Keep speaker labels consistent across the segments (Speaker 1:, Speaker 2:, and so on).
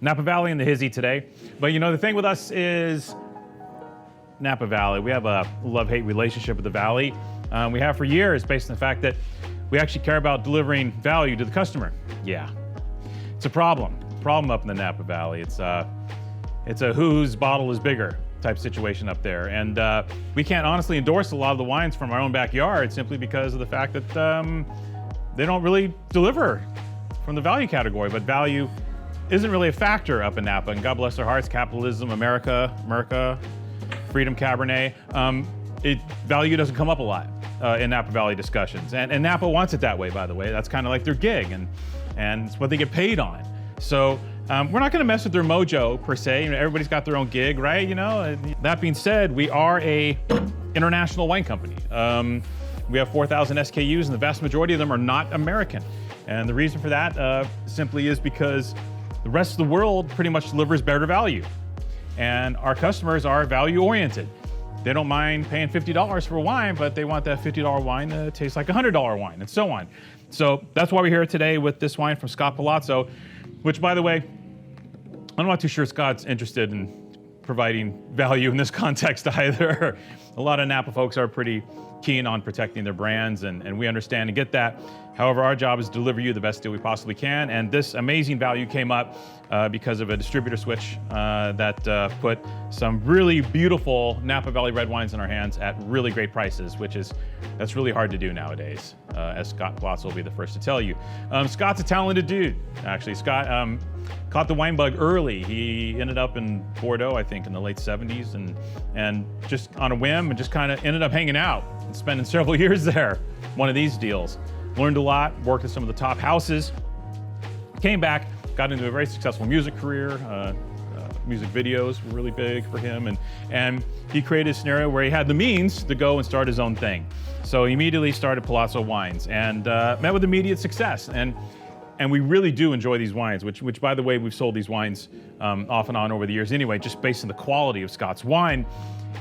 Speaker 1: Napa Valley and the Hizzy today. But you know, the thing with us is Napa Valley. We have a love-hate relationship with the Valley. We have for years, based on the fact that we actually care about delivering value to the customer. Yeah, it's a problem up in the Napa Valley. It's a whose bottle is bigger type situation up there. And we can't honestly endorse a lot of the wines from our own backyard simply because of the fact that they don't really deliver from the value category. But value isn't really a factor up in Napa, and God bless their hearts, capitalism, America, freedom, Cabernet. Value doesn't come up a lot in Napa Valley discussions. And Napa wants it that way, by the way. That's kind of like their gig, and it's what they get paid on. So we're not gonna mess with their mojo per se. You know, everybody's got their own gig, right? You know, that being said, we are a international wine company. We have 4,000 SKUs, and the vast majority of them are not American. And the reason for that simply is because the rest of the world pretty much delivers better value. And our customers are value-oriented. They don't mind paying $50 for a wine, but they want that $50 wine to taste like a $100 wine, and so on. So that's why we're here today with this wine from Scott Palazzo, which, by the way, I'm not too sure Scott's interested in providing value in this context either. A lot of Napa folks are pretty keen on protecting their brands, and we understand and get that. However, our job is to deliver you the best deal we possibly can, and this amazing value came up because of a distributor switch that put some really beautiful Napa Valley red wines in our hands at really great prices, that's really hard to do nowadays, as Scott Palazzo will be the first to tell you. Scott's a talented dude, actually. Scott caught the wine bug early. He ended up in Bordeaux, I think, in the late 70s, and just on a whim, and just kind of ended up hanging out and spending several years there. One of these deals. Learned a lot, worked at some of the top houses, came back, got into a very successful music career. Music videos were really big for him, and he created a scenario where he had the means to go and start his own thing. So he immediately started Palazzo Wines and met with immediate success. And we really do enjoy these wines, which by the way, we've sold these wines off and on over the years anyway, just based on the quality of Scott's wine.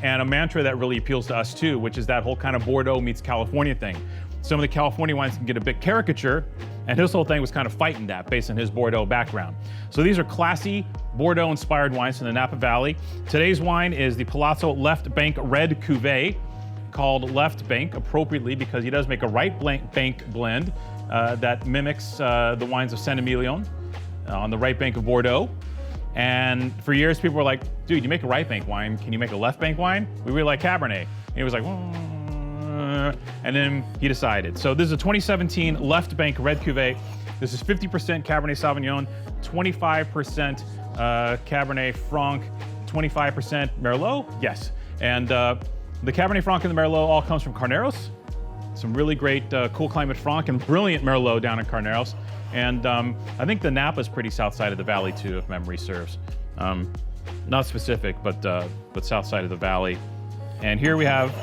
Speaker 1: And a mantra that really appeals to us too, which is that whole kind of Bordeaux meets California thing. Some of the California wines can get a bit caricature, and his whole thing was kind of fighting that based on his Bordeaux background. So these are classy Bordeaux-inspired wines from the Napa Valley. Today's wine is the Palazzo Left Bank Red Cuvée, called Left Bank appropriately because he does make a right bank blend that mimics the wines of Saint-Emilion on the right bank of Bordeaux. And for years, people were like, dude, you make a right bank wine, can you make a left bank wine? We really like Cabernet. And he was like, and then he decided. So this is a 2017 Left Bank Red Cuvée. This is 50% Cabernet Sauvignon, 25% Cabernet Franc, 25% Merlot, yes. And the Cabernet Franc and the Merlot all comes from Carneros. Some really great cool climate Franc and brilliant Merlot down in Carneros. And I think the Napa is pretty south side of the valley too, if memory serves. Not specific, but south side of the valley. And here we have,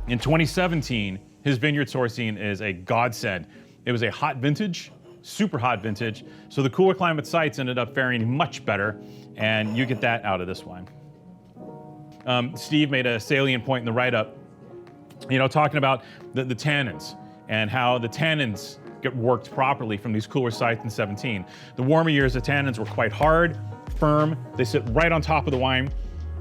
Speaker 1: in 2017, his vineyard sourcing is a godsend. It was a hot vintage, super hot vintage. So the cooler climate sites ended up faring much better, and you get that out of this wine. Steve made a salient point in the write-up, you know, talking about the tannins and how the tannins get worked properly from these cooler sites in 17. The warmer years, the tannins were quite hard, firm. They sit right on top of the wine.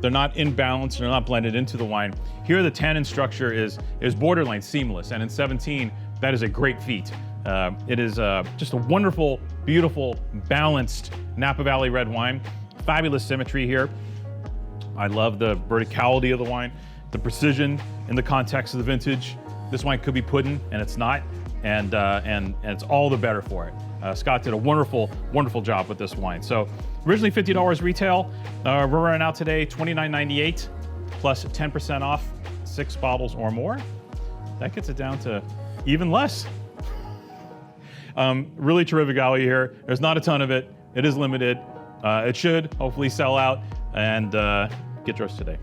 Speaker 1: They're not imbalanced, they're not blended into the wine. Here the tannin structure is borderline seamless, and in 17, that is a great feat. It is just a wonderful, beautiful, balanced Napa Valley red wine. Fabulous symmetry here. I love the verticality of the wine, the precision in the context of the vintage. This wine could be pudding, and it's not, and it's all the better for it. Scott did a wonderful, wonderful job with this wine. So originally $50 retail. We're running out today $29.98 plus 10% off 6 bottles or more. That gets it down to even less. Really terrific value here. There's not a ton of it. It is limited. It should hopefully sell out, and get yours today.